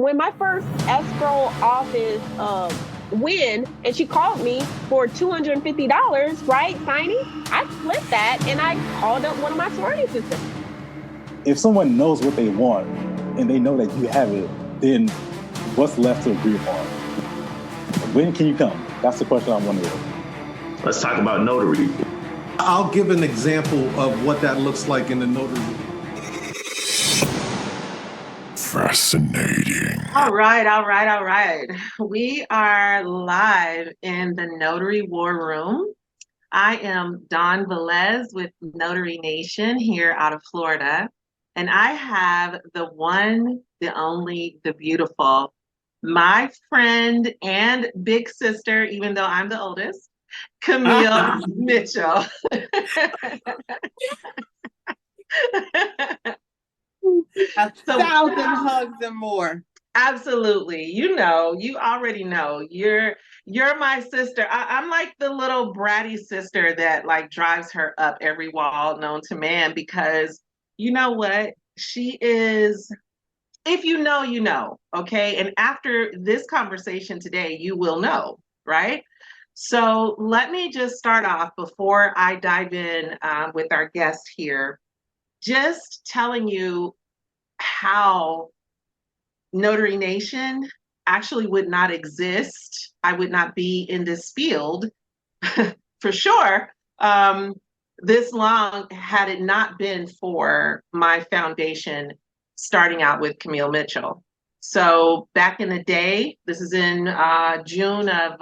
When my first escrow office win, and she called me for $250, right, signing, I flipped that and I called up one of my sorority sisters. If someone knows what they want and they know that you have it, then what's left to agree upon? When can you come? That's the question I'm wondering. Let's talk about notary. I'll give an example of what that looks like in the notary. Fascinating. All right. We are live in the Notary War Room. I am Dawn Velez with Notary Nation here out of Florida. And I have the one, the only, the beautiful, my friend and big sister, even though I'm the oldest, Camille Mitchell. 1,000 hugs and more. Absolutely. You already know. You're my sister. I'm like the little bratty sister that like drives her up every wall known to man, because you know what? She is, if you know, you know, okay? And after this conversation today, you will know, right? So let me just start off before I dive in with our guest here, just telling you how Notary Nation actually would not exist. I would not be in this field for sure this long had it not been for my foundation starting out with Camille Mitchell. So back in the day, this is in June of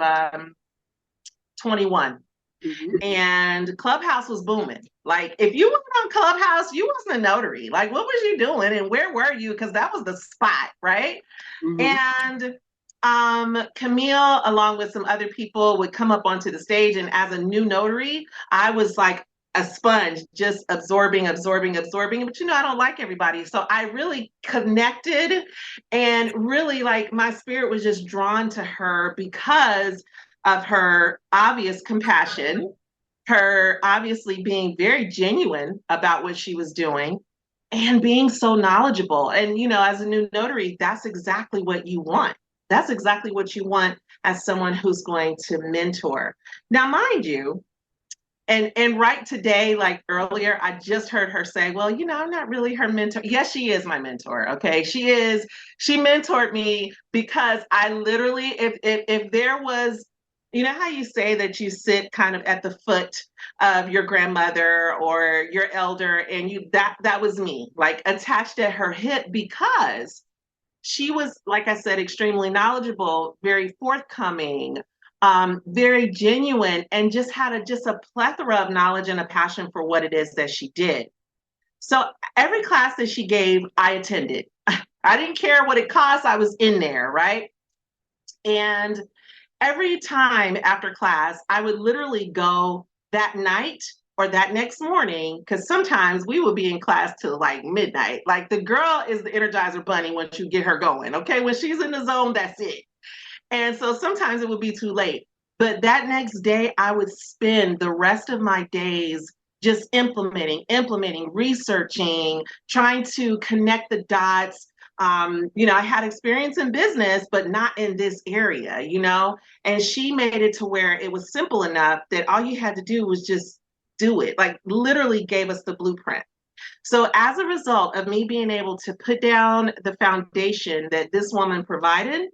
21. Mm-hmm. And Clubhouse was booming. Like, if you weren't on Clubhouse, you wasn't a notary. Like, what was you doing and where were you? Because that was the spot, right? Mm-hmm. And Camille, along with some other people, would come up onto the stage. And as a new notary, I was like a sponge, just absorbing. But I don't like everybody. So I really connected, and really like my spirit was just drawn to her because of her obvious compassion, her obviously being very genuine about what she was doing, and being so knowledgeable. And, as a new notary, that's exactly what you want. That's exactly what you want as someone who's going to mentor. Now, mind you, and right today, like earlier, I just heard her say, well, I'm not really her mentor. Yes, she is my mentor. Okay. She is. She mentored me because I literally, if there was, you know how you say that you sit kind of at the foot of your grandmother or your elder, and that was me, like attached at her hip, because she was, like I said, extremely knowledgeable, very forthcoming, very genuine, and just had a plethora of knowledge and a passion for what it is that she did. So every class that she gave, I attended. I didn't care what it cost. I was in there, right? And every time after class, I would literally go that night or that next morning, because sometimes we would be in class till like midnight. Like, the girl is the Energizer Bunny once you get her going, okay? When she's in the zone, that's it. And so sometimes it would be too late. But that next day, I would spend the rest of my days just implementing, researching, trying to connect the dots. I had experience in business, but not in this area, and she made it to where it was simple enough that all you had to do was just do it, like literally gave us the blueprint. So as a result of me being able to put down the foundation that this woman provided,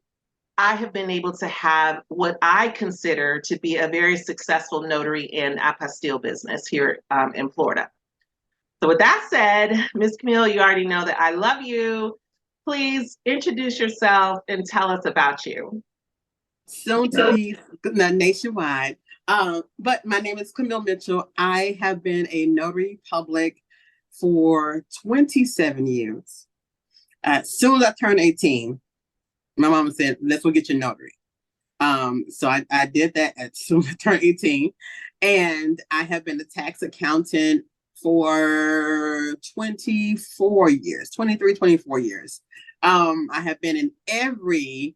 I have been able to have what I consider to be a very successful notary and apostille business here in Florida. So with that said, Ms. Camille, you already know that I love you. Please introduce yourself and tell us about you. Soon to be nationwide. But my name is Camille Mitchell. I have been a notary public for 27 years. As soon as I turned 18, my mama said, let's go get your notary. So I did that as soon as I turned 18. And I have been a tax accountant for 24 years. I have been in every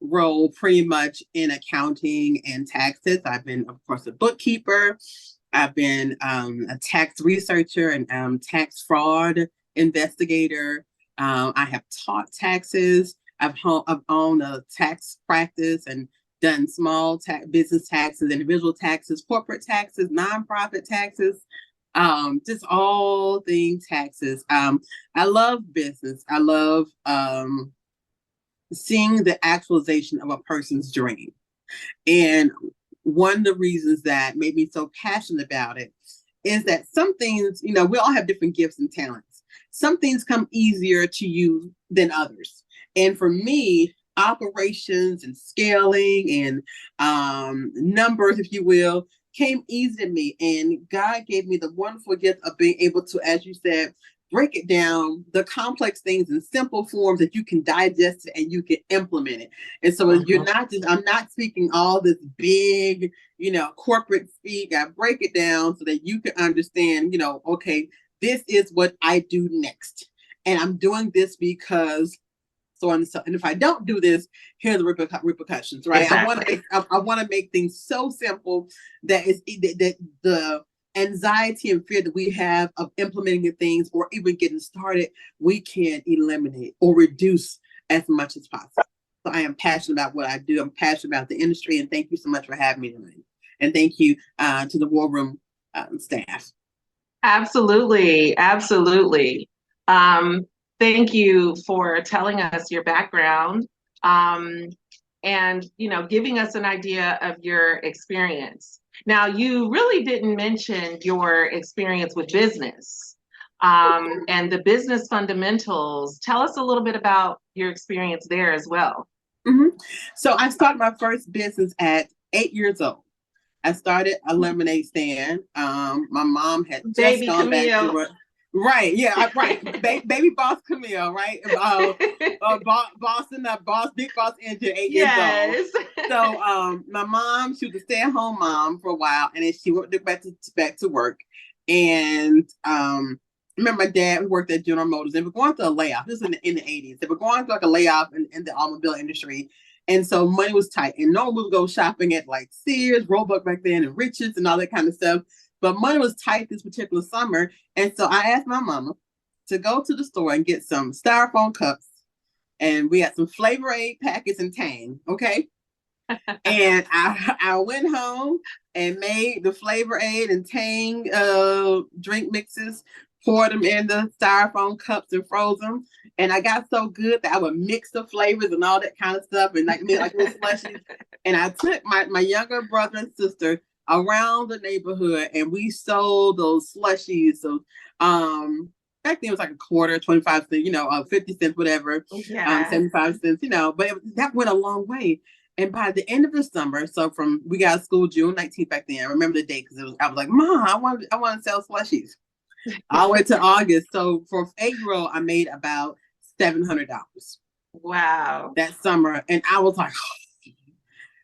role pretty much in accounting and taxes. I've been, of course, a bookkeeper. I've been a tax researcher and tax fraud investigator. I have taught taxes. I've owned a tax practice and done small business taxes, individual taxes, corporate taxes, nonprofit taxes, just all things taxes. I love business. I love seeing the actualization of a person's dream. And one of the reasons that made me so passionate about it is that some things, we all have different gifts and talents. Some things come easier to you than others. And for me, operations and scaling and numbers, if you will, came easy to me. And God gave me the wonderful gift of being able to, as you said, break it down, the complex things in simple forms that you can digest it and you can implement it. And so I'm not speaking all this big, corporate speak. I break it down so that you can understand, okay, this is what I do next. And I'm doing this because so and so. And if I don't do this, here are the repercussions, right? Exactly. I want to make things so simple that the anxiety and fear that we have of implementing things or even getting started, we can eliminate or reduce as much as possible. So I am passionate about what I do. I'm passionate about the industry, and thank you so much for having me tonight. And thank you to the War Room staff. Absolutely. Absolutely. Thank you for telling us your background and, giving us an idea of your experience. Now, you really didn't mention your experience with business and the business fundamentals. Tell us a little bit about your experience there as well. Mm-hmm. So I started my first business at 8 years old. I started a lemonade stand. My mom had just Baby gone Camille. back to work. Right, yeah, right. Baby boss Camille, right? Big boss engine, 8 years old. So my mom, she was a stay-at-home mom for a while, and then she went back to work. And remember my dad worked at General Motors. They were going through a layoff. This is in the 80s. They were going through like a layoff in the automobile industry. And so money was tight. And no one would go shopping at like Sears, Roebuck back then, and Richards and all that kind of stuff. But money was tight this particular summer. And so I asked my mama to go to the store and get some styrofoam cups. And we had some Flavor Aid packets and Tang, okay? And I went home and made the Flavor Aid and Tang drink mixes, poured them in the styrofoam cups and froze them. And I got so good that I would mix the flavors and all that kind of stuff and like little slushies. And I took my younger brother and sister around the neighborhood and we sold those slushies. So back then it was like a quarter, 25 cents, 50 cents, whatever, 75 cents, but that went a long way. And by the end of the summer, so we got out of school June 19th back then. I remember the date because I was like, Mom, I want to sell slushies. All the way to August. So for 8-year-old, I made about $700. Wow. That summer. And I was like,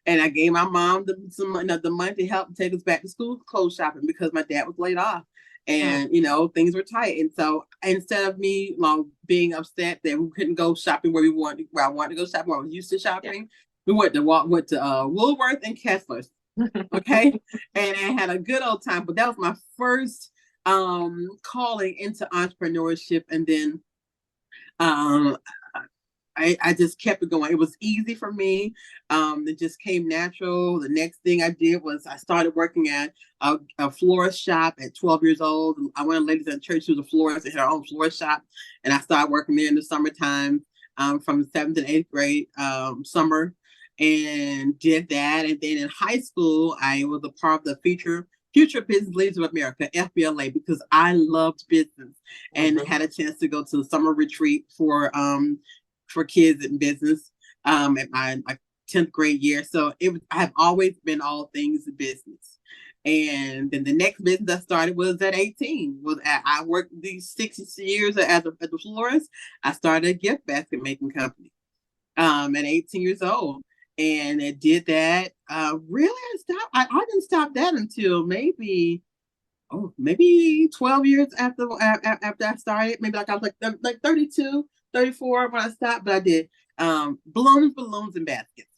and I gave my mom the money to help take us back to school clothes shopping because my dad was laid off. And, things were tight. And so instead of me being upset that we couldn't go shopping where I wanted to go shopping, where I was used to shopping, we went to Woolworth and Kessler's. Okay. And I had a good old time. But that was my first calling into entrepreneurship. And then I just kept it going. It was easy for me. It just came natural. The next thing I did was I started working at a florist shop at 12 years old. I went to ladies at church who was a florist and had her own florist shop. And I started working there in the summertime from 7th and 8th grade summer and did that. And then in high school, I was a part of the Future Business Leaders of America, FBLA, because I loved business and had a chance to go to the summer retreat for kids in business at my 10th grade year. So I have always been all things business. And then the next business I started was at 18. I worked these 6 years as a florist. I started a gift basket making company at 18 years old. And I did that. Really, I didn't stop that until maybe 12 years after I started. Maybe I was like 32, 34 when I stopped, but I did balloons, and baskets.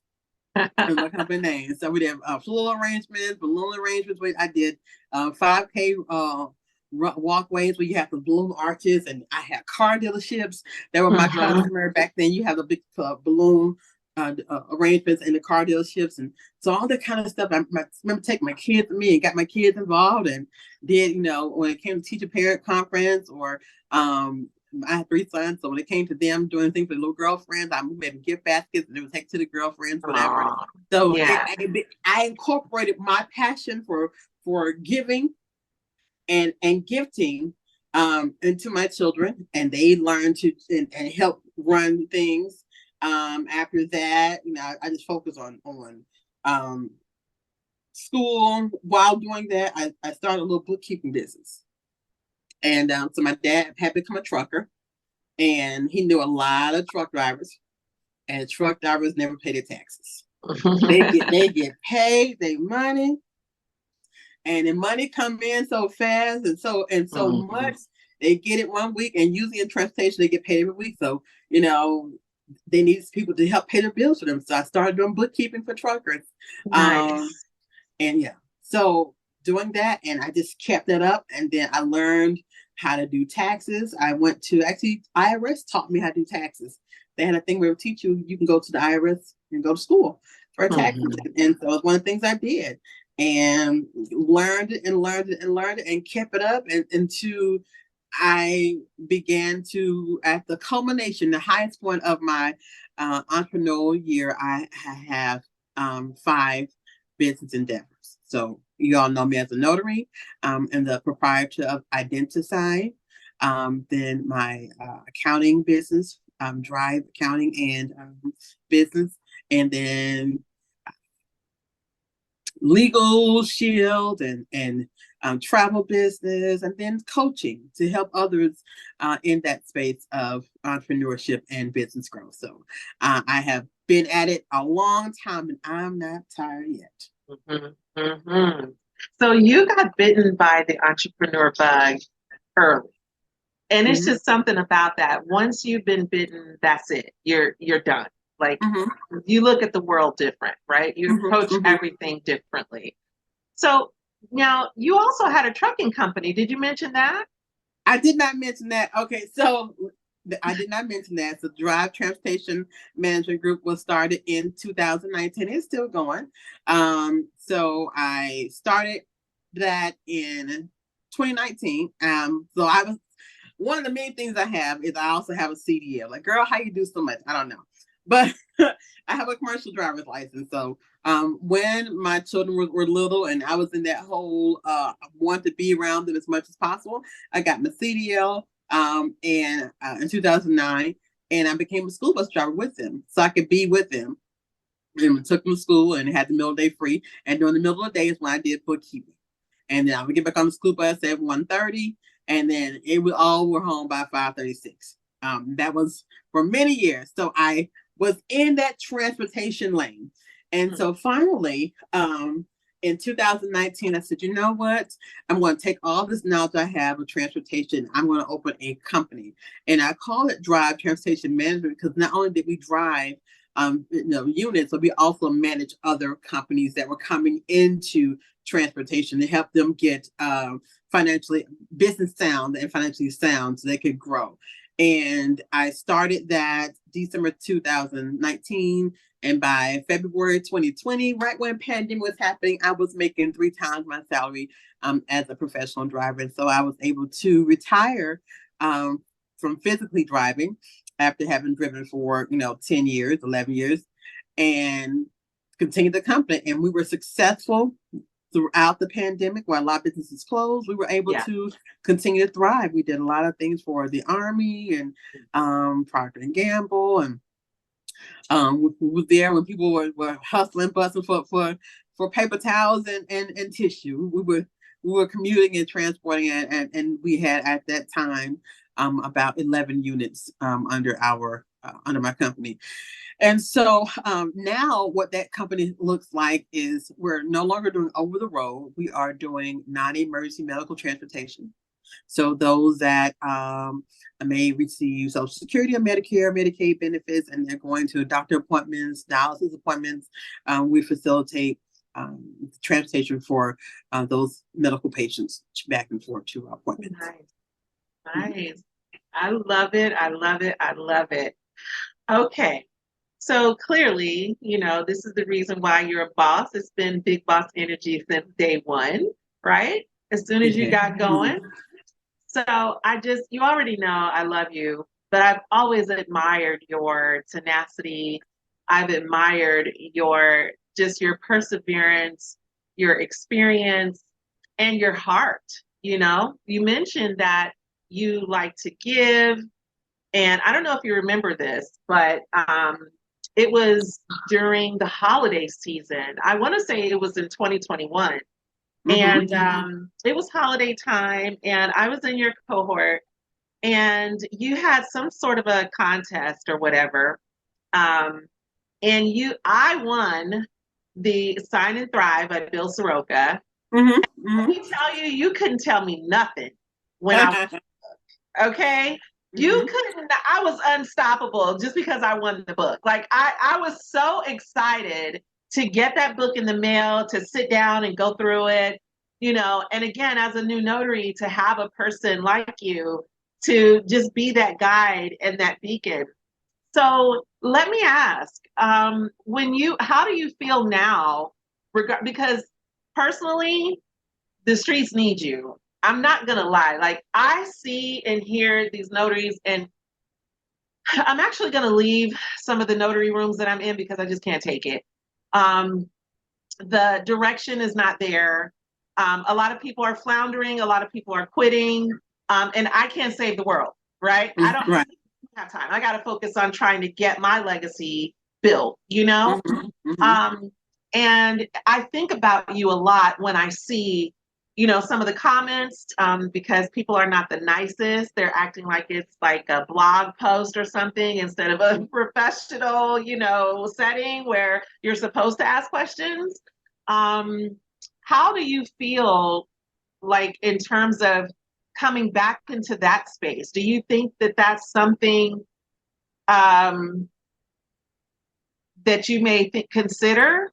And what kind of names? So we did floral arrangements, balloon arrangements. I did 5K walkways where you have the balloon arches, and I had car dealerships that were my customer back then. You have the big balloon arrangements in the car dealerships, and so all that kind of stuff. I remember taking my kids with me and got my kids involved, and did, when it came to teacher parent conference, or I had 3 sons, so when it came to them doing things for the little girlfriends, I made gift baskets and they would take to the girlfriends, whatever. So yeah. I incorporated my passion for giving and gifting into my children, and they learned to and help run things. After that, I just focused on school. While doing that, I started a little bookkeeping business. And so my dad had become a trucker, and he knew a lot of truck drivers, and truck drivers never pay their taxes. They get paid their money, and the money come in so fast and so much. They get it one week, and usually in transportation they get paid every week. So they need people to help pay their bills for them. So I started doing bookkeeping for truckers. Nice. So doing that, and I just kept that up, and then I learned how to do taxes. I went to IRS taught me how to do taxes. They had a thing where they teach you can go to the IRS and go to school for taxes. And so it's one of the things I did, and learned it and kept it up until I began to, at the culmination, the highest point of my entrepreneurial year, I have 5 business endeavors. So you all know me as a notary, and the proprietor of Identisign. Then my accounting business, Drive Accounting and Business, and then Legal Shield and travel business, and then coaching to help others in that space of entrepreneurship and business growth. So I have been at it a long time, and I'm not tired yet. So you got bitten by the entrepreneur bug early. And it's just something about that. Once you've been bitten, that's it. You're done. Like you look at the world different, right? You approach everything differently. So now you also had a trucking company. Did you mention that? I did not mention that. Okay, so I did not mention that. So Drive Transportation Management Group was started in 2019. It's still going. So I started that in 2019. So I was, one of the main things I have is I also have a CDL. Like, girl, how you do so much? I don't know. But I have a commercial driver's license. So when my children were little and I was in that whole want to be around them as much as possible, I got my CDL in 2009, and I became a school bus driver with them, so I could be with them. And took them to school and had the middle day free. And during the middle of the day is when I did bookkeeping. And then I would get back on the school bus at 1:30, and then all were home by 5:36. That was for many years. So I was in that transportation lane. And so finally, in 2019, I said, you know what? I'm going to take all this knowledge I have of transportation. I'm going to open a company. And I call it Drive Transportation Management because not only did we drive units, but we also manage other companies that were coming into transportation to help them get financially business sound and financially sound so they could grow. And I started that December 2019. And by February 2020, right when pandemic was happening, I was making 3 times my salary as a professional driver. And so I was able to retire from physically driving after having driven for 10 years, 11 years, and continue the company. And we were successful throughout the pandemic, while a lot of businesses closed. We were able to continue to thrive. We did a lot of things for the Army and Procter and Gamble, and we were there when people were hustling, busting for paper towels and tissue. We were commuting and transporting, and we had at that time about 11 units under my company. And so now what that company looks like is we're no longer doing over the road. We are doing non-emergency medical transportation. So those that may receive Social Security or Medicare, Medicaid benefits, and they're going to doctor appointments, dialysis appointments, we facilitate transportation for those medical patients back and forth to appointments. Nice. I love it. I love it. I love it. Okay. So clearly, this is the reason why you're a boss. It's been Big Boss Energy since day one, right? As soon as you got going. So you already know I love you, but I've always admired your tenacity. I've admired your perseverance, your experience, and your heart. You mentioned that you like to give, and I don't know if you remember this, but it was during the holiday season. I want to say it was in 2021. And it was holiday time, and I was in your cohort, and you had some sort of a contest or whatever. And I won the Sign and Thrive by Bill Soroka. Let me tell you, you couldn't tell me nothing when I was, okay? You couldn't, I was unstoppable just because I won the book. Like I was so excited to get that book in the mail, to sit down and go through it, and again, as a new notary, to have a person like you to just be that guide and that beacon. So let me ask, how do you feel now? Because personally, the streets need you. I'm not going to lie. Like, I see and hear these notaries, and I'm actually going to leave some of the notary rooms that I'm in because I just can't take it. The direction is not there. A lot of people are floundering. A lot of people are quitting. And I can't save the world, right? I don't have time. I got to focus on trying to get my legacy built, And I think about you a lot when I see, some of the comments, because people are not the nicest. They're acting like it's like a blog post or something instead of a professional, setting where you're supposed to ask questions. How do you feel like in terms of coming back into that space? Do you think that that's something that you may consider?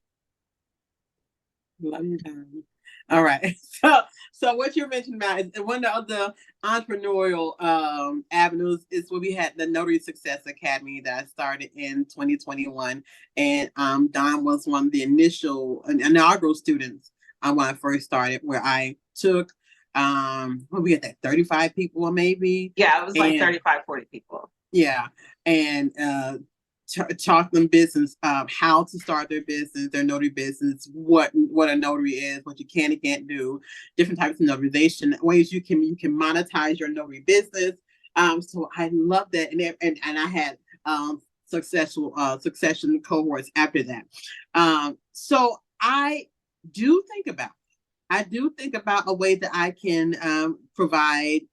Love you, Don. All right. So what you're mentioning about is one of the entrepreneurial avenues is where we had the Notary Success Academy that I started in 2021. And Don was one of the inaugural students when I first started, where I took, we had that 35 people or maybe. Yeah, it was like 35, 40 people. Yeah. And taught them business, how to start their business, their notary business, what a notary is, what you can and can't do, different types of notarization, ways you can monetize your notary business. So I love that, and I had succession cohorts after that. So I do think about a way that I can provide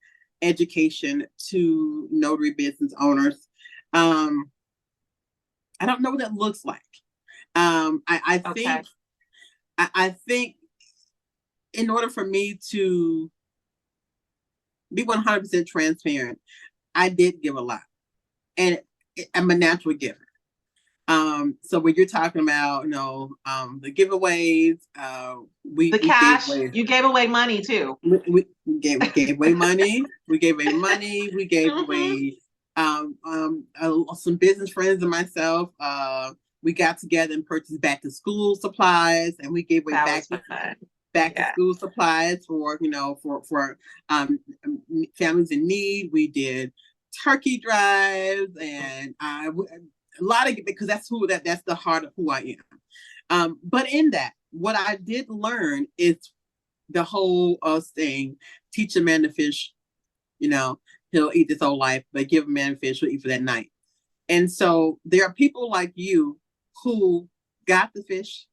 education to notary business owners. I don't know what that looks like. I think in order for me to be 100% transparent, I did give a lot, and I'm a natural giver. So when you're talking about, the giveaways, the cash, you gave away money too. We gave away money. We gave away money. We gave away. Some business friends and myself, we got together and purchased back to school supplies, and we gave away back to school supplies for families in need. We did turkey drives, and a lot of, because that's the heart of who I am. But in that, what I did learn is the whole saying, teach a man to fish, he'll eat this whole life, but give a man a fish, he'll eat for that night. And so there are people like you who got the fish,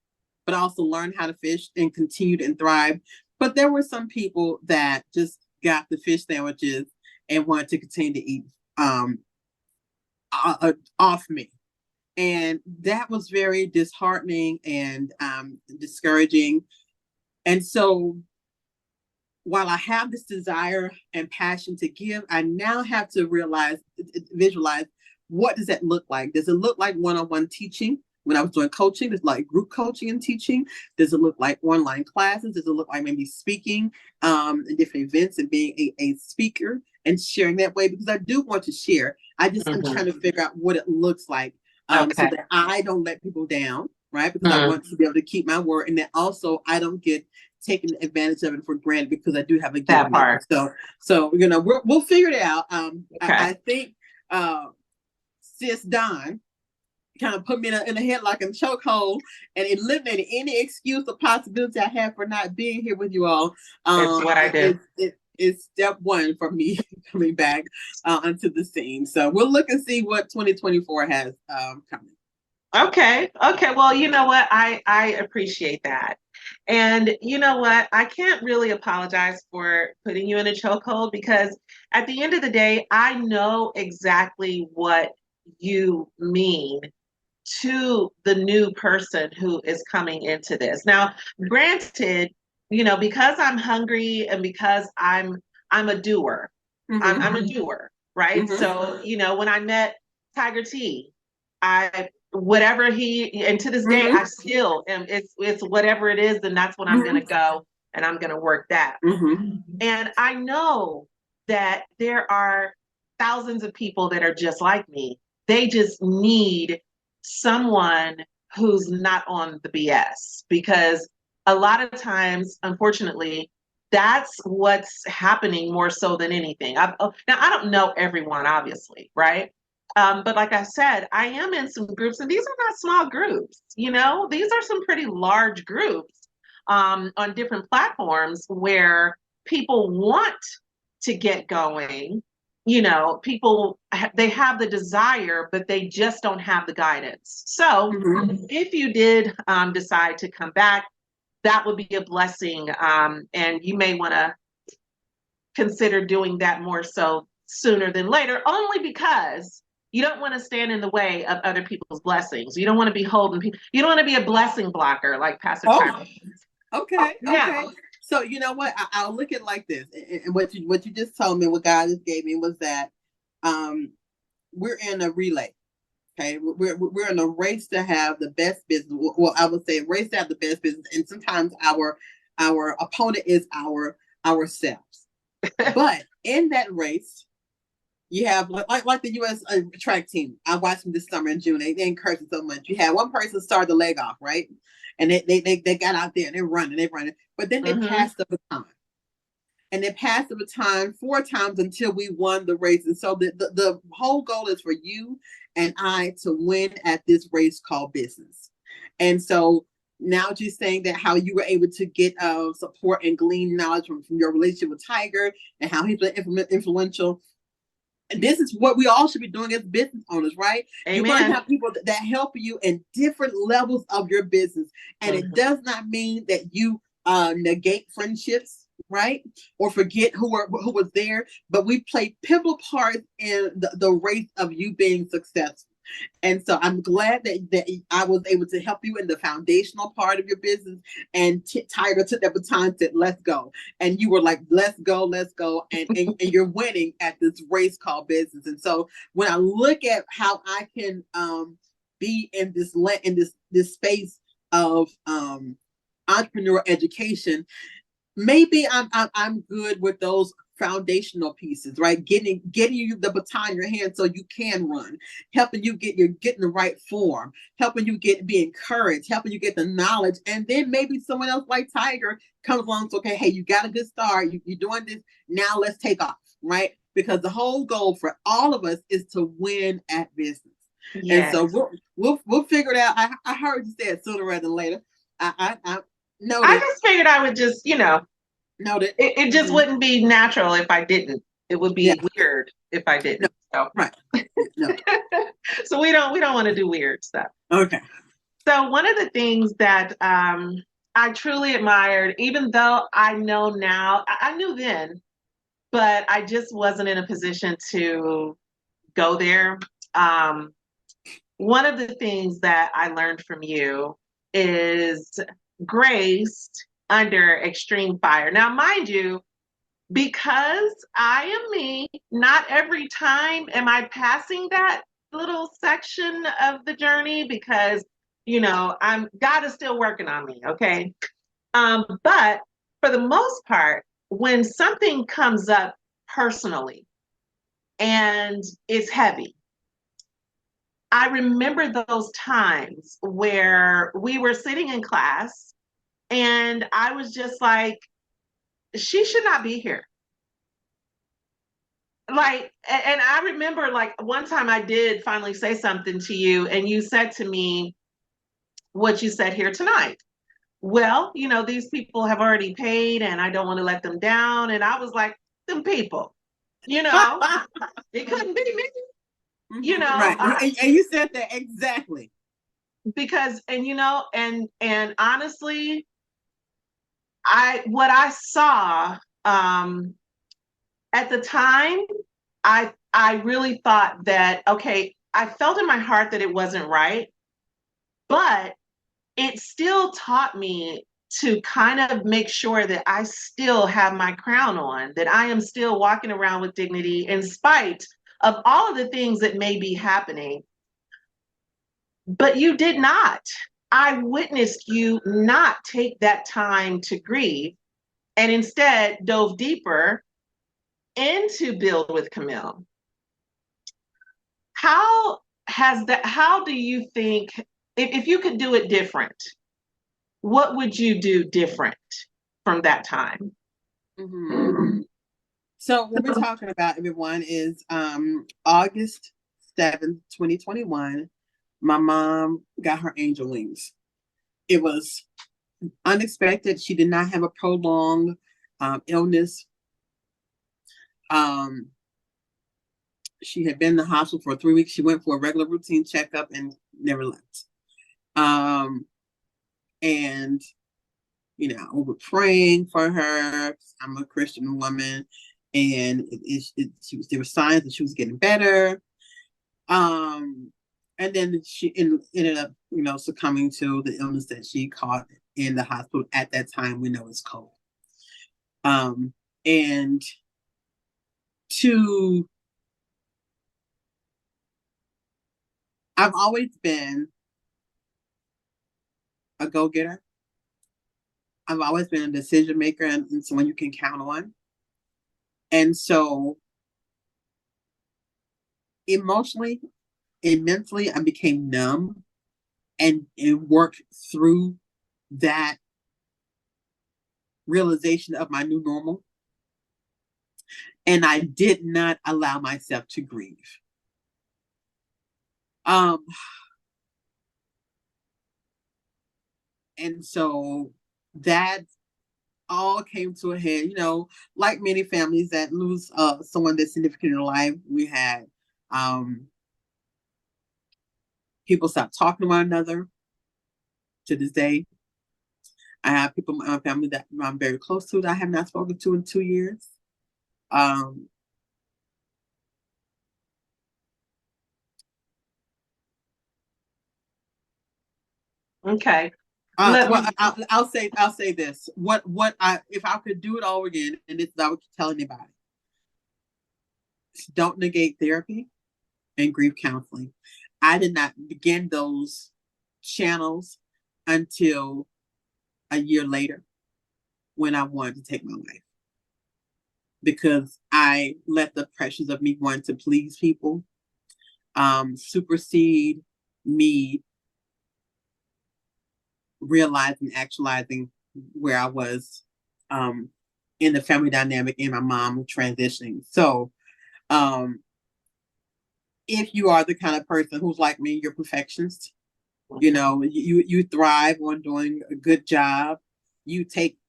but also learned how to fish and continued and thrived. But there were some people that just got the fish sandwiches and wanted to continue to eat off me. And that was very disheartening and discouraging. And so while I have this desire and passion to give, I now have to visualize, what does that look like? Does it look like one-on-one teaching when I was doing coaching, it's like group coaching and teaching. Does it look like online classes? Does it look like maybe speaking in different events and being a speaker and sharing that way? Because I do want to share. I just am trying to figure out what it looks like so that I don't let people down, right? Because I want to be able to keep my word, and then also I don't get taken advantage of it for granted because I do have a gift. So we'll figure it out. I think Sis Don kind of put me in a headlock and chokehold and eliminated any excuse or possibility I have for not being here with you all. It's what I do. It's step one for me coming back onto the scene. So we'll look and see what 2024 has coming. Okay. Well, you know what? I appreciate that. And you know what? I can't really apologize for putting you in a chokehold because at the end of the day, I know exactly what you mean to the new person who is coming into this. Now, granted, because I'm hungry and because I'm a doer. I'm a doer, right? So, when I met Tiger T, whatever and to this day, I still am, it's whatever it is, then that's when I'm going to go and I'm going to work that. And I know that there are thousands of people that are just like me. They just need someone who's not on the BS, because a lot of times, unfortunately, that's what's happening more so than anything. Now, I don't know everyone, obviously, right? But like I said, I am in some groups, and these are not small groups. These are some pretty large groups on different platforms where people want to get going. People, they have the desire, but they just don't have the guidance. So if you did decide to come back, that would be a blessing. And you may want to consider doing that more so sooner than later, only because you don't want to stand in the way of other people's blessings. You don't want to be holding people. You don't want to be a blessing blocker like Pastor Tyler. Okay. So you know what? I'll look at it like this. And what you just told me, what God just gave me was that we're in a relay. Okay, we're in a race to have the best business. Well, I would say a race to have the best business, and sometimes our opponent is ourselves. But in that race, you have like the U.S. track team. I watched them this summer in June. They encouraged so much. You had one person start the leg off, right? And they got out there and they're running. But then they passed the baton. And they passed the baton 4 times until we won the race. And so the whole goal is for you and I to win at this race called business. And so now just saying that how you were able to get support and glean knowledge from your relationship with Tiger and how he's been influential. And this is what we all should be doing as business owners, right? Amen. You want to have people that help you in different levels of your business. And it does not mean that you negate friendships, right? Or forget who was there. But we play pivotal parts in the race of you being successful. And so I'm glad that I was able to help you in the foundational part of your business. And Tiger took that baton and said, let's go. And you were like, let's go. And you're winning at this race called business. And so when I look at how I can be in this space of entrepreneurial education, maybe I'm good with those foundational pieces, right? Getting you the baton in your hand so you can run, helping you getting the right form, helping you be encouraged, helping you get the knowledge, and then maybe someone else like Tiger comes along and says, okay, hey, you got a good start, you're doing this, now let's take off, right? Because the whole goal for all of us is to win at business. Yes. And so we'll figure it out. I heard you say it sooner rather than later. I just figured I would just, noted. It just wouldn't be natural if I didn't. It would be weird if I didn't. No. Right. No. So we don't want to do weird stuff. Okay. So one of the things that I truly admired, even though I know now, I knew then, but I just wasn't in a position to go there. One of the things that I learned from you is grace under extreme fire. Now, mind you, because I am me, not every time am I passing that little section of the journey, because God is still working on me, okay? But for the most part, when something comes up personally and it's heavy, I remember those times where we were sitting in class and I was just like, she should not be here. Like, and I remember like one time I did finally say something to you, and you said to me what you said here tonight. Well, these people have already paid and I don't want to let them down. And I was like, them people, it couldn't be me, Right. And you said that exactly. Because, and honestly, what I saw, at the time, I really thought that, okay, I felt in my heart that it wasn't right, but it still taught me to kind of make sure that I still have my crown on, that I am still walking around with dignity in spite of all of the things that may be happening. But you did not. I witnessed you not take that time to grieve and instead dove deeper into Build with Camille. How do you think, if you could do it different, what would you do different from that time? Mm-hmm. So what we're talking about, everyone, is August 7th, 2021. My mom got her angel wings. It was unexpected. She did not have a prolonged illness. She had been in the hospital for 3 weeks. She went for a regular routine checkup and never left. And we were praying for her. I'm a Christian woman, and there were signs that she was getting better. And then she ended up, succumbing to the illness that she caught in the hospital at that time. We know it's COVID. And I've always been a go-getter. I've always been a decision maker and someone you can count on. And so emotionally and mentally, I became numb and worked through that realization of my new normal. And I did not allow myself to grieve. And so that all came to a head, like many families that lose someone that's significant in their life. We had people stop talking to one another. To this day, I have people in my family that I'm very close to that I have not spoken to in 2 years. Okay. Well, I'll say this. If I could do it all again, and this is what I would tell anybody: don't negate therapy and grief counseling. I did not begin those channels until a year later, when I wanted to take my life, because I let the pressures of me wanting to please people supersede me realizing, actualizing where I was in the family dynamic and my mom transitioning. So if you are the kind of person who's like me, you're perfectionist, you thrive on doing a good job. You take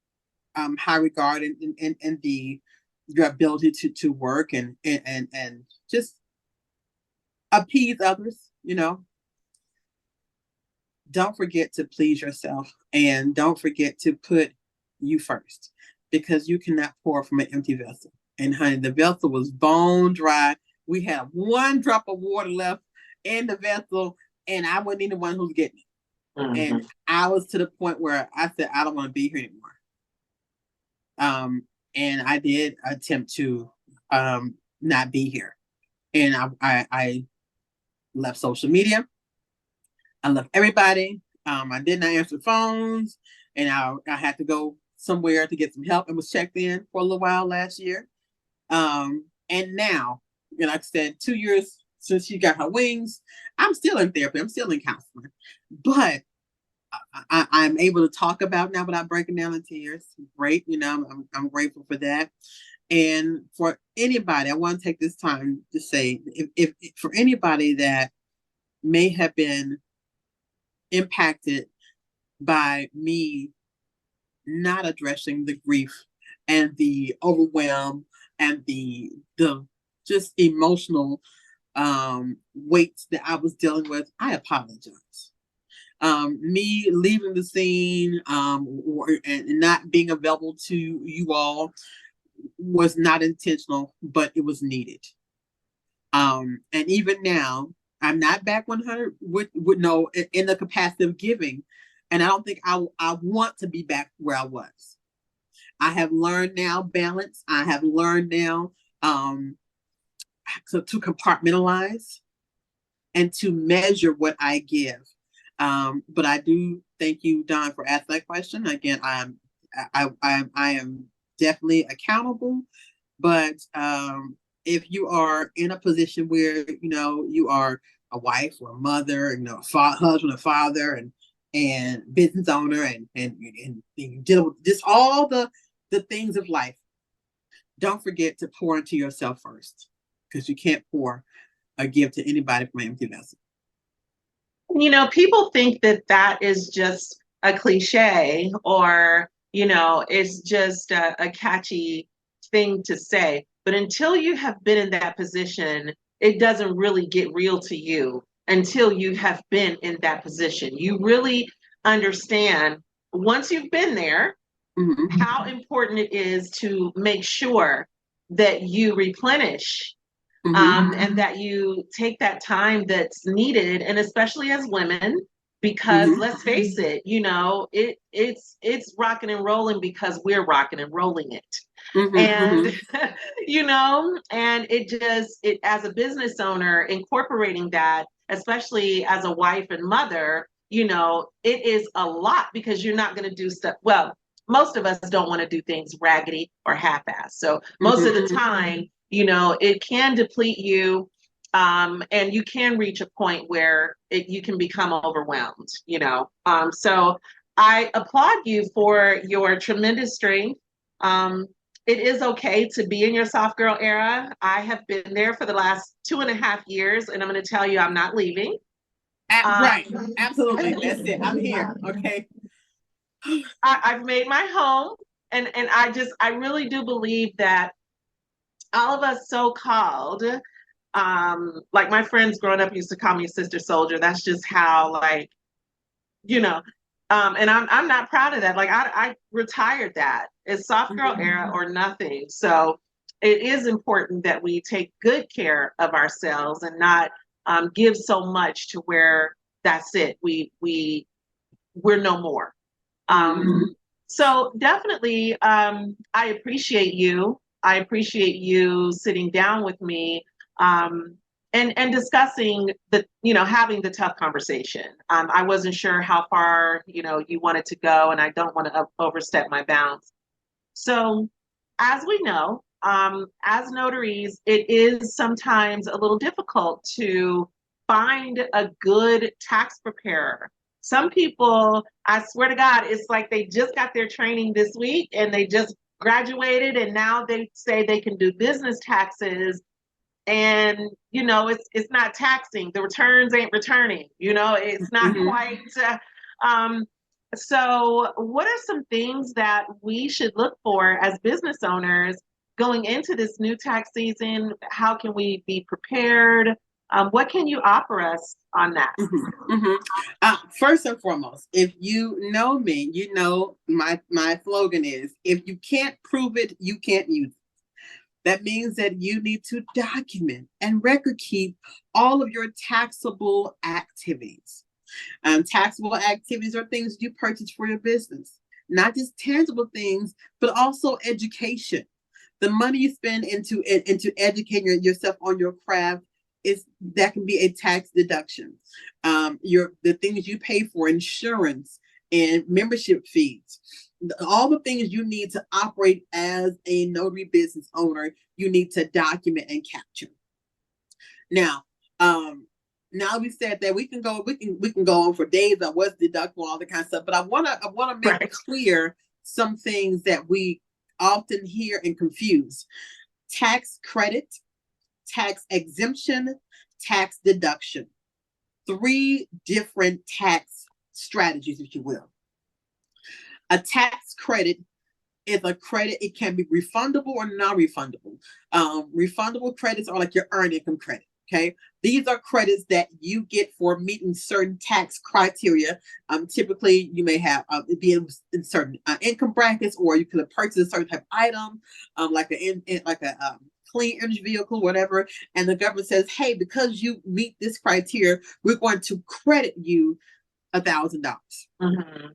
high regard in your ability to work and just appease others, Don't forget to please yourself, and don't forget to put you first, because you cannot pour from an empty vessel. And honey, the vessel was bone dry. We had 1 drop of water left in the vessel, and I wasn't even the one who's getting it. Mm-hmm. And I was to the point where I said, I don't want to be here anymore. And I did attempt to not be here. And I left social media. I left everybody. I did not answer phones, and I had to go somewhere to get some help and was checked in for a little while last year. And now, like I said, 2 years since she got her wings, I'm still in therapy. I'm still in counseling, but I'm able to talk about now without breaking down in tears. Great, I'm grateful for that. And for anybody, I want to take this time to say, if for anybody that may have been impacted by me not addressing the grief and the overwhelm and the just emotional weights that I was dealing with, I apologize. Me leaving the scene and not being available to you all was not intentional, but it was needed. And even now, I'm not back 100 with no in the capacity of giving, and I don't think I want to be back where I was. I have learned now balance. I have learned now to compartmentalize and to measure what I give. But I do thank you, Don, for asking that question. Again, I am definitely accountable, but if you are in a position where you are a wife or a mother, husband or father, and business owner, and you deal with just all the things of life, don't forget to pour into yourself first, because you can't pour or give to anybody from an empty vessel. People think that is just a cliche, or it's just a catchy thing to say. But until you have been in that position, it doesn't really get real to you until you have been in that position. You really understand, once you've been there, Mm-hmm. how important it is to make sure that you replenish, and that you take that time that's needed, and especially as women, because let's face it, it's rocking and rolling because we're rocking and rolling it. And and it as a business owner, incorporating that, especially as a wife and mother, it is a lot, because you're not going to do stuff. Well, most of us don't want to do things raggedy or half-assed. So most of the time, it can deplete you, and you can reach a point where you can become overwhelmed, So I applaud you for your tremendous strength. It is okay to be in your soft girl era. I have been there for the last 2.5 years, and I'm going to tell you, I'm not leaving. Right. Absolutely. That's it. I'm here. Okay. I've made my home, and I really do believe that all of us so-called, like my friends growing up used to call me Sister Soldier. That's just how, and I'm not proud of that. Like I retired that. It's soft girl era or nothing. So it is important that we take good care of ourselves and not give so much to where that's it. We're no more. So definitely, I appreciate you. I appreciate you sitting down with me, and discussing having the tough conversation. I wasn't sure how far, you wanted to go, and I don't want to overstep my bounds. So as we know, as notaries, it is sometimes a little difficult to find a good tax preparer. Some people, I swear to God, it's like they just got their training this week and they just graduated, and now they say they can do business taxes, and it's not taxing. The returns ain't returning. It's not quite. So what are some things that we should look for as business owners going into this new tax season? How can we be prepared? What can you offer us on that? First and foremost, if you know me, my slogan is, if you can't prove it, you can't use it. That means that you need to document and record keep all of your taxable activities. Taxable activities are things you purchase for your business, not just tangible things, but also education. The money you spend into educating yourself on your craft that can be a tax deduction. The things you pay for, insurance and membership fees, all the things you need to operate as a notary business owner, you need to document and capture. Now, now we said that we can go on for days on what's deductible, all the kind of stuff, but I wanna make clear some things that we often hear and confuse: tax credit, tax exemption, tax deduction. 3 different tax strategies, if you will. A tax credit is a credit. It can be refundable or non-refundable. Refundable credits are like your earned income credit. Okay, these are credits that you get for meeting certain tax criteria. Typically, you may have be in certain income brackets, or you could have purchased a certain type of item, like a clean energy vehicle, whatever. And the government says, "Hey, because you meet this criteria, we're going to credit you $1,000." Mm-hmm.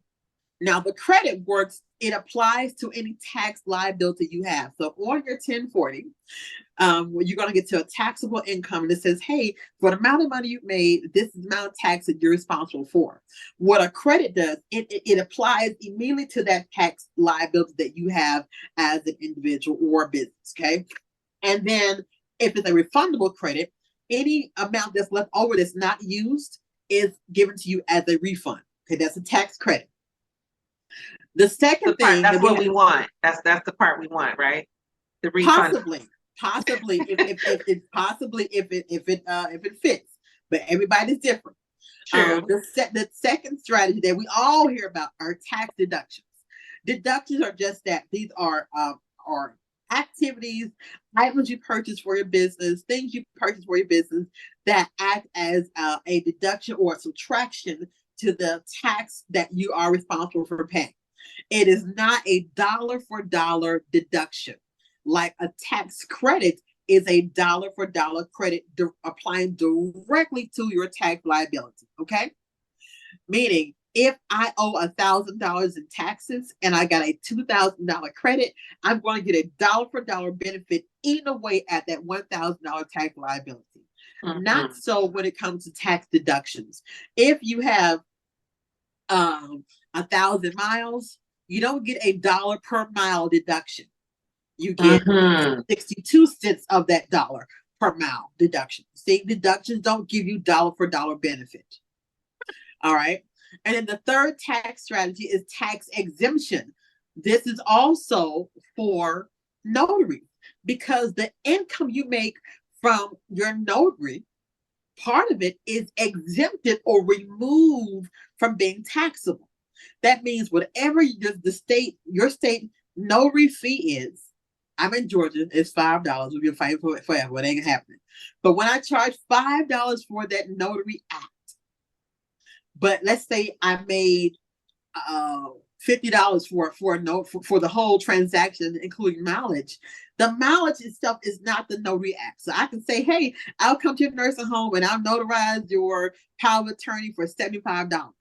Now, the credit works. It applies to any tax liability you have. So on your 1040, you're going to get to a taxable income, and it says, hey, for the amount of money you made, this is the amount of tax that you're responsible for. What a credit does, it applies immediately to that tax liability that you have as an individual or business, okay? And then if it's a refundable credit, any amount that's left over that's not used is given to you as a refund. Okay, that's a tax credit. The second thing that's what we want. That's the part we want, right? The refund. Possibly, if it fits, but everybody's different. True. The second strategy that we all hear about are tax deductions. Deductions are just that. These are activities, items you purchase for your business, things you purchase for your business that act as a deduction or a subtraction to the tax that you are responsible for paying. It is not a dollar for dollar deduction. Like a tax credit is a dollar for dollar credit applying directly to your tax liability. Okay? Meaning, if I owe $1,000 in taxes and I got a $2,000 credit, I'm going to get a dollar for dollar benefit eating away at that $1,000 tax liability. Mm-hmm. Not so when it comes to tax deductions. If you have 1,000 miles, you don't get a dollar per mile deduction. You get 62 cents of that dollar per mile deduction. See, deductions don't give you dollar for dollar benefit. All right. And then the third tax strategy is tax exemption. This is also for notary, because the income you make from your notary, part of it is exempted or removed from being taxable. That means whatever your state notary fee is, I'm in Georgia, it's $5. We've been fighting for it forever. It ain't happening. But when I charge $5 for that notary act, but let's say I made $50 for the whole transaction, including mileage. The mileage itself is not the notary act. So I can say, hey, I'll come to your nursing home and I'll notarize your power of attorney for $75.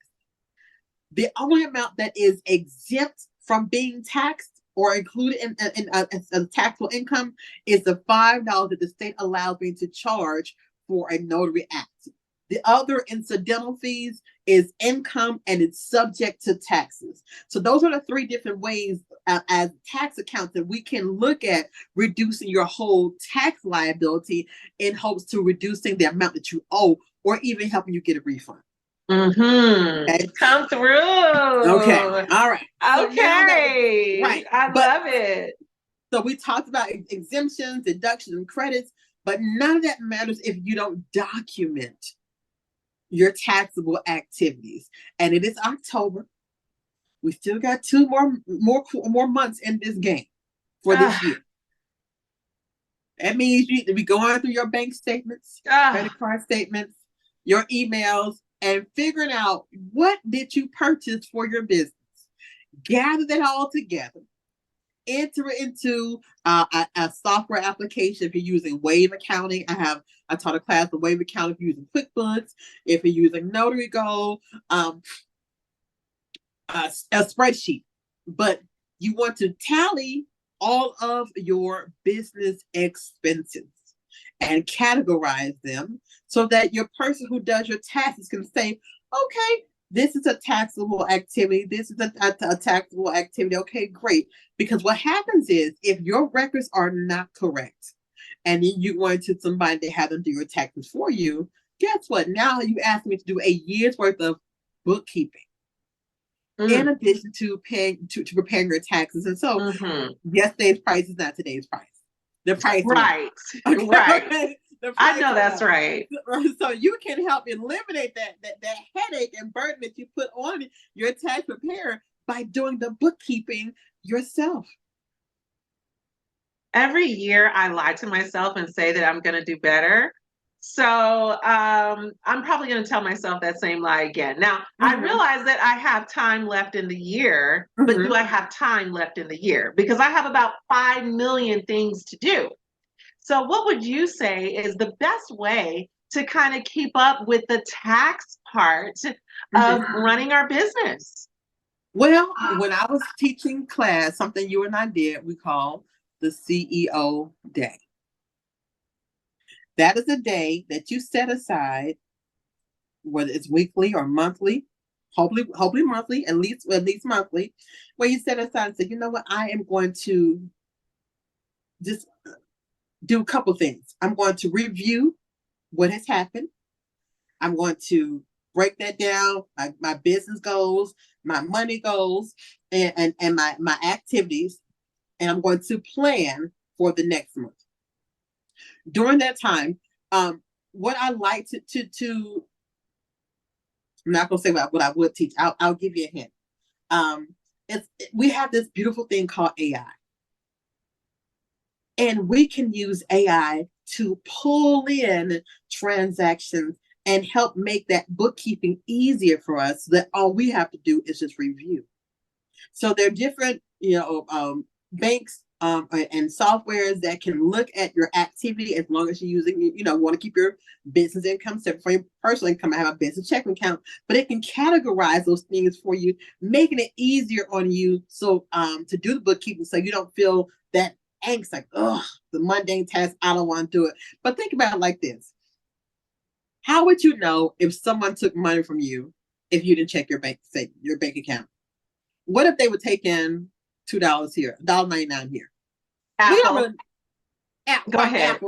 The only amount that is exempt from being taxed or included in a taxable income is the $5 that the state allows me to charge for a notary act. The other incidental fees is income, and it's subject to taxes. So those are the 3 different ways as tax accountant we can look at reducing your whole tax liability in hopes to reducing the amount that you owe or even helping you get a refund. Mm-hmm. Okay. Come through. Okay. All right. Okay. Right. I love it. So we talked about exemptions, deductions, and credits, but none of that matters if you don't document your taxable activities. And it is October. We still got 2 more months in this game for this year. That means you need to be going through your bank statements, credit card statements, your emails, and figuring out what did you purchase for your business. Gather that all together. Enter it into a software application. If you're using Wave Accounting, I taught a class of Wave Accounting. If you're using QuickBooks, if you're using Notary Go, a spreadsheet. But you want to tally all of your business expenses. and categorize them so that your person who does your taxes can say, okay, this is a taxable activity. This is a taxable activity. Okay, great. Because what happens is if your records are not correct and then you go into somebody to have them do your taxes for you, guess what? Now you ask me to do a year's worth of bookkeeping in addition to paying to preparing your taxes. And so yesterday's price is not today's price. The price, right, okay? right. The I know price that's right. So you can help eliminate that headache and burden that you put on your tax preparer by doing the bookkeeping yourself. Every year I lie to myself and say that I'm going to do better. So I'm probably going to tell myself that same lie again. Now, I realize that I have time left in the year, but do I have time left in the year? Because I have about 5 million things to do. So what would you say is the best way to kind of keep up with the tax part of running our business? Well, when I was teaching class, something you and I did, we call the CEO Day. That is a day that you set aside, whether it's weekly or monthly, hopefully monthly, at least monthly, where you set aside and say, you know what, I am going to just do a couple things. I'm going to review what has happened. I'm going to break that down, my business goals, my money goals, and my activities, and I'm going to plan for the next month. During that time, what I like to I'm not gonna say what I would teach. I'll give you a hint. We have this beautiful thing called AI. And we can use AI to pull in transactions and help make that bookkeeping easier for us so that all we have to do is just review. So there are different, banks and softwares that can look at your activity as long as you're using, want to keep your business income separate from your personal income. I have a business checking account, but it can categorize those things for you, making it easier on you. So to do the bookkeeping, so you don't feel that angst, like, oh, the mundane task, I don't want to do it. But think about it like this. How would you know if someone took money from you if you didn't check your bank account? What if they would take in $2 here, $1.99 here? Apple. Really, Go ahead.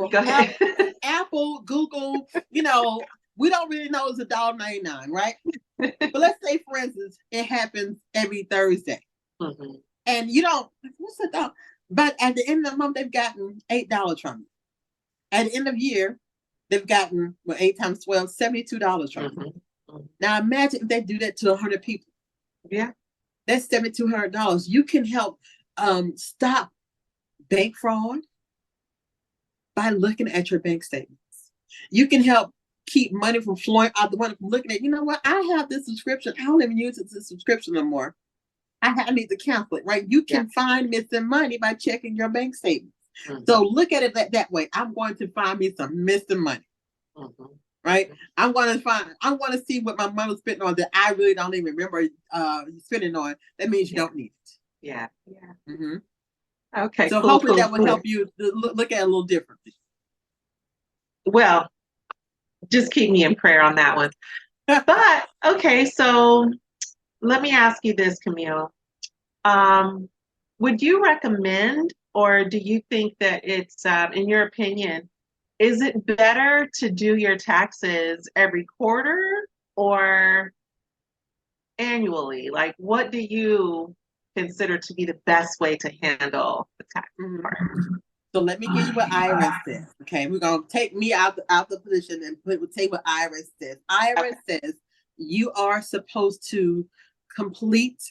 Apple, Google, we don't really know it's $1.99, right? But let's say, for instance, it happens every Thursday. And you don't, what's the dollar? But at the end of the month, they've gotten $8 from you. At the end of the year, they've gotten, 8 times 12, $72 from you. Now imagine if they do that to 100 people. Yeah. That's $7,200. You can help stop bank fraud by looking at your bank statements. You can help keep money from flowing out the window from looking at, you know what, I have this subscription. I don't even use it as a subscription no more. I need to cancel it, right? You can find missing money by checking your bank statements. So look at it that way. I'm going to find me some missing money, right? I'm going to see what my money was spent on that I really don't even remember spending on. That means you don't need it. Yeah. Okay. So hopefully that will help you look at it a little differently. Well, just keep me in prayer on that one. But okay, so let me ask you this, Camille. Would you recommend, or do you think that it's, in your opinion, is it better to do your taxes every quarter or annually? Like, what do you consider to be the best way to handle the tax part? So let me give you what IRS says. Okay, we're gonna take me out the position and take what IRS says. IRS says you are supposed to complete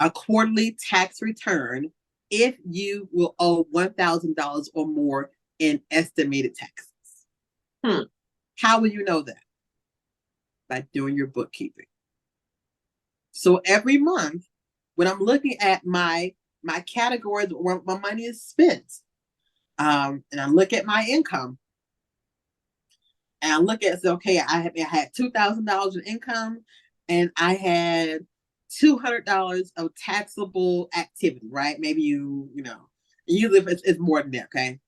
a quarterly tax return if you will owe $1,000 or more in estimated taxes. How will you know that? By doing your bookkeeping. So every month, when I'm looking at my categories where my money is spent, and I look at my income, and I look at, okay, I had $2,000 in income, and I had $200 of taxable activity, right? Maybe usually it's more than that, okay?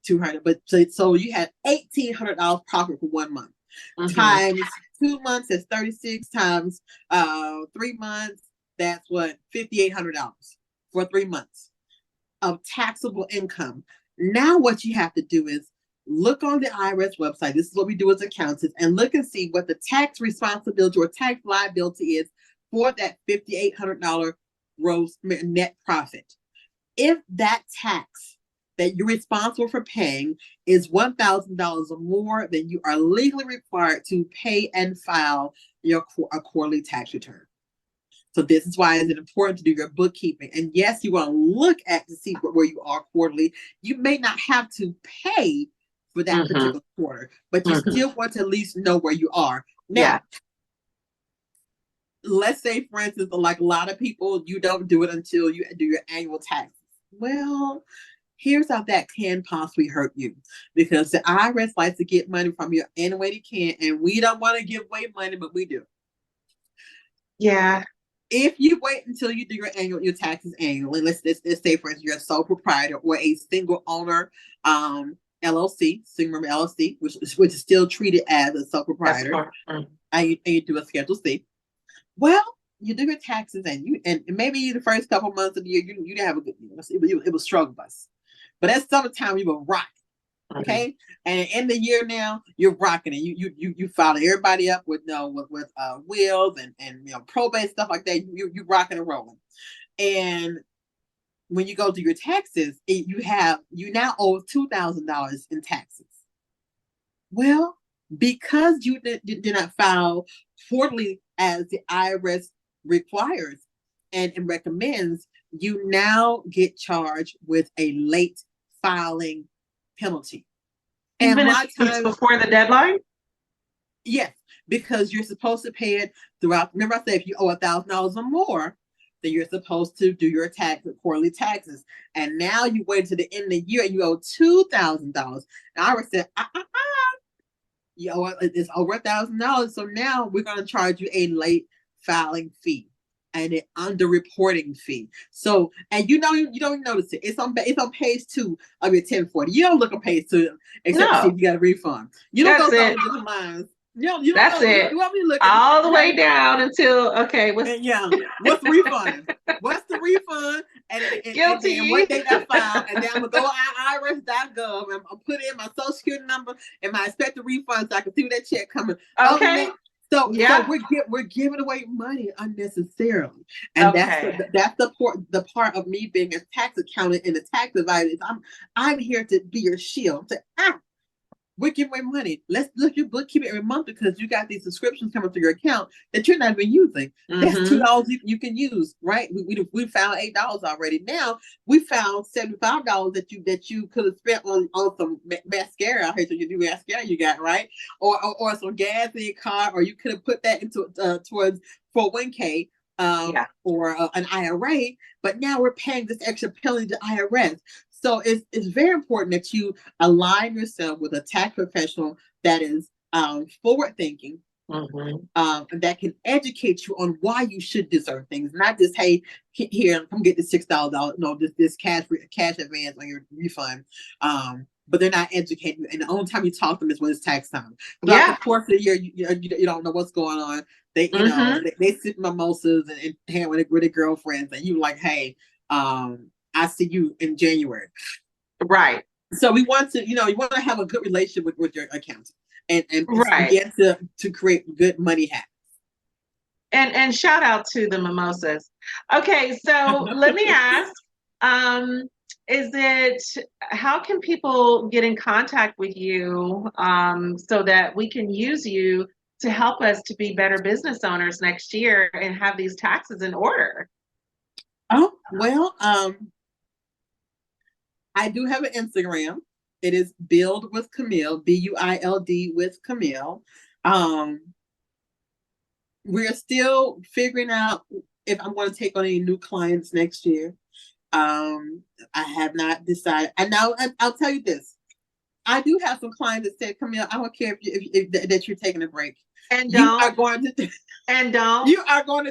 200, but so you had $1,800 profit for 1 month. Mhm. Times 2 months is 36, times 3 months, that's what, $5,800 for 3 months of taxable income. Now what you have to do is look on the IRS website. This is what we do as accountants, and look and see what the tax responsibility or tax liability is for that $5,800 gross net profit. If that tax that you're responsible for paying is $1,000 or more, then you are legally required to pay and file a quarterly tax return. So this is why it's important to do your bookkeeping. And yes, you want to look at to see where you are quarterly. You may not have to pay for that particular quarter, but you still want to at least know where you are. Now, let's say, for instance, like a lot of people, you don't do it until you do your annual taxes. Well, here's how that can possibly hurt you, because the IRS likes to get money from you any way they can, and we don't want to give away money, but we do. Yeah. If you wait until you do your taxes annually, let's say, for instance, you're a sole proprietor or a single owner LLC, single member LLC, which is still treated as a sole proprietor, and you do a Schedule C. Well, you do your taxes, and maybe the first couple months of the year you didn't have a good year. It was struggle bus, but at summertime you were rocking. Okay, and in the year now you're rocking it. You follow everybody up with wills and probate stuff like that. You rocking and rolling, and when you go to your taxes, you now owe $2,000 in taxes. Well, because you did not file quarterly as the IRS requires and recommends, you now get charged with a late filing penalty. Even if it's before the deadline? Yes, because you're supposed to pay it throughout. Remember, I said if you owe $1,000 or more, then you're supposed to do your quarterly taxes. And now you wait to the end of the year and you owe $2,000. And I said, you owe it's over $1,000. So now we're going to charge you a late filing fee and an underreporting fee. So, and you don't even notice it. It's on page 2 of your 1040. You don't look on page 2 except to see if you got a refund. You don't go through the lines. That's it. You want me to look all the way down until what's the refund? What's the refund? Guilty. And what date I filed, and then I'm gonna go on irs.gov and I'll put in my social security number and my expected refund so I can see that check coming. Okay. So we're giving away money unnecessarily, and that's the part of me being a tax accountant and a tax advisor. I'm here to be your shield. We're giving away money. Let's look at your bookkeeping every month because you got these subscriptions coming through your account that you're not even using. That's $2 you can use, right? We found $8 already. Now we found $75 that you could have spent on some mascara. I hate to do mascara you got, right? Or some gas in your car, or you could have put that into towards 401k or an IRA. But now we're paying this extra penalty to IRS. So it's very important that you align yourself with a tax professional that is forward thinking, that can educate you on why you should do certain things, not just, hey, here, come get this $6,000, no, this cash advance on your refund. But they're not educating you, and the only time you talk to them is when it's tax time. Throughout the course of the year, you don't know what's going on. They they sip mimosas and hang with their girlfriends, and you like, hey, I see you in January. Right. So we want to, you want to have a good relationship with your accountant and begin to create good money habits. And shout out to the mimosas. Okay, so let me ask, how can people get in contact with you so that we can use you to help us to be better business owners next year and have these taxes in order? Oh, well, I do have an Instagram. It is Build with Camille, BUILD with Camille. We're still figuring out if I'm going to take on any new clients next year. I have not decided. And now I'll tell you this. I do have some clients that said, Camille, I don't care if that you're taking a break. And you are going to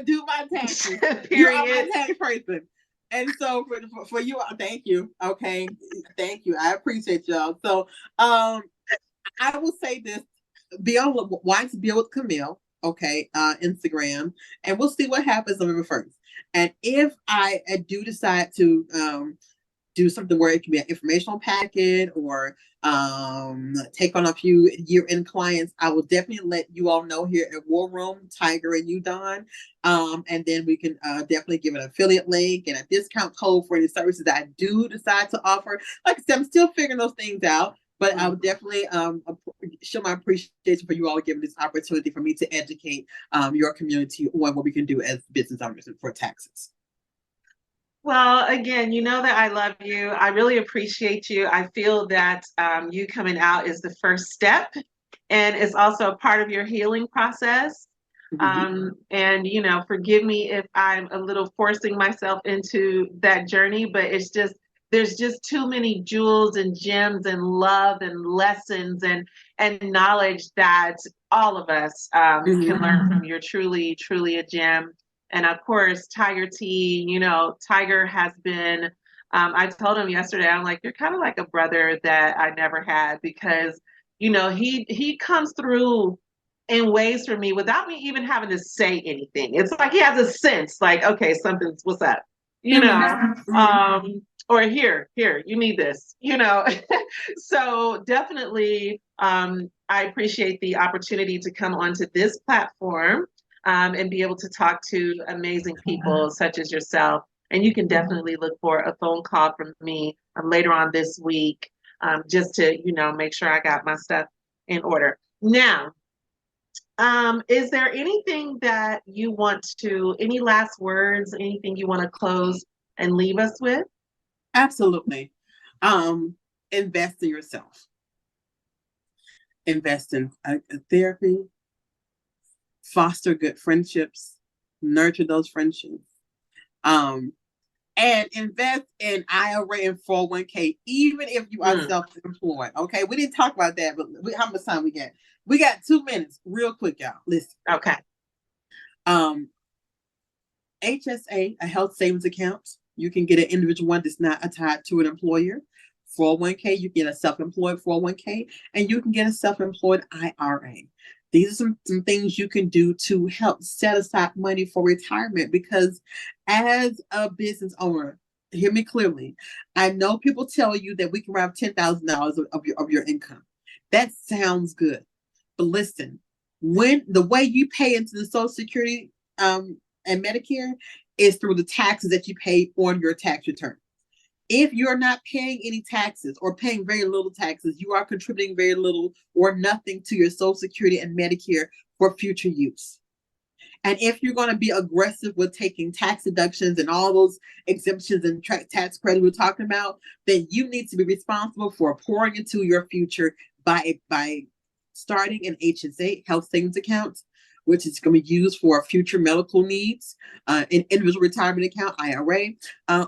do my taxes. Period. You are my tax person. And so for you, thank you. Okay, thank you. I appreciate y'all. So I will say this: be on Wine to Build with Camille. Okay, Instagram, and we'll see what happens November 1st. And if I do decide to do something where it can be an informational packet or take on a few year-end clients, I will definitely let you all know here at War Room, Tiger and you, Don. And then we can definitely give an affiliate link and a discount code for any services that I do decide to offer. Like I said, I'm still figuring those things out, but I would definitely show my appreciation for you all giving this opportunity for me to educate your community on what we can do as business owners for taxes. Well, again, you know that I love you. I really appreciate you. I feel that you coming out is the first step, and it's also a part of your healing process. And, you know, forgive me if I'm a little forcing myself into that journey, but it's just, there's just too many jewels and gems and love and lessons and knowledge that all of us can learn from. You're truly, truly a gem. And of course, Tiger T, you know, Tiger has been, I told him yesterday, I'm like, you're kind of like a brother that I never had, because, you know, he comes through in ways for me without me even having to say anything. It's like he has a sense, like, okay, something's, what's up, you know, or here, you need this, you know. So definitely, I appreciate the opportunity to come onto this platform and be able to talk to amazing people such as yourself. And you can definitely look for a phone call from me later on this week, just to, you know, make sure I got my stuff in order. Now, is there anything that you want to, any last words, anything you want to close and leave us with? Absolutely. Invest in yourself. Invest in therapy. Foster good friendships. Nurture those friendships. And invest in IRA and 401k, even if you are self-employed. Okay, we didn't talk about that, but how much time we got? We got 2 minutes, real quick, y'all. Listen. Okay. HSA, a health savings account. You can get an individual one that's not tied to an employer. 401k, you get a self-employed 401k, and you can get a self-employed IRA. These are some things you can do to help set aside money for retirement, because as a business owner, hear me clearly, I know people tell you that we can have $10,000 of your income. That sounds good. But listen, when the way you pay into the Social Security and Medicare is through the taxes that you pay on your tax return. If you're not paying any taxes or paying very little taxes, you are contributing very little or nothing to your Social Security and Medicare for future use. And if you're going to be aggressive with taking tax deductions and all those exemptions and tax credit we're talking about, then you need to be responsible for pouring into your future by starting an HSA, health savings account, which is going to be used for future medical needs, an individual retirement account, IRA,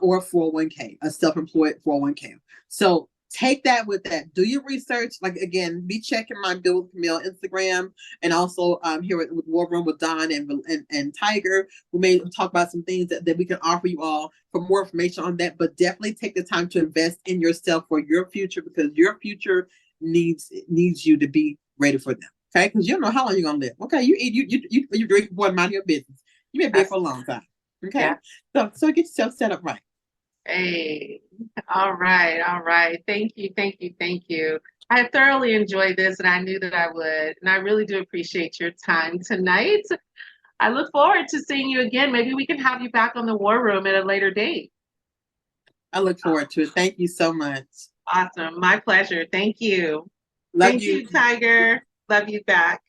or a 401k, a self-employed 401k. So take that with that. Do your research. Like, again, be checking my Build with Camille Instagram, and also here with War Room with Don and Tiger. We may talk about some things that we can offer you all for more information on that. But definitely take the time to invest in yourself for your future, because your future needs you to be ready for them. Okay, because you don't know how long you're gonna live. Okay, you drink water, mind your business. You may be here for a long time. Okay, yeah. So get yourself set up right. Hey, all right. Thank you. I thoroughly enjoyed this, and I knew that I would. And I really do appreciate your time tonight. I look forward to seeing you again. Maybe we can have you back on the War Room at a later date. I look forward to it. Thank you so much. Awesome. My pleasure. Thank you. Love Thank you, Tiger. Love you back.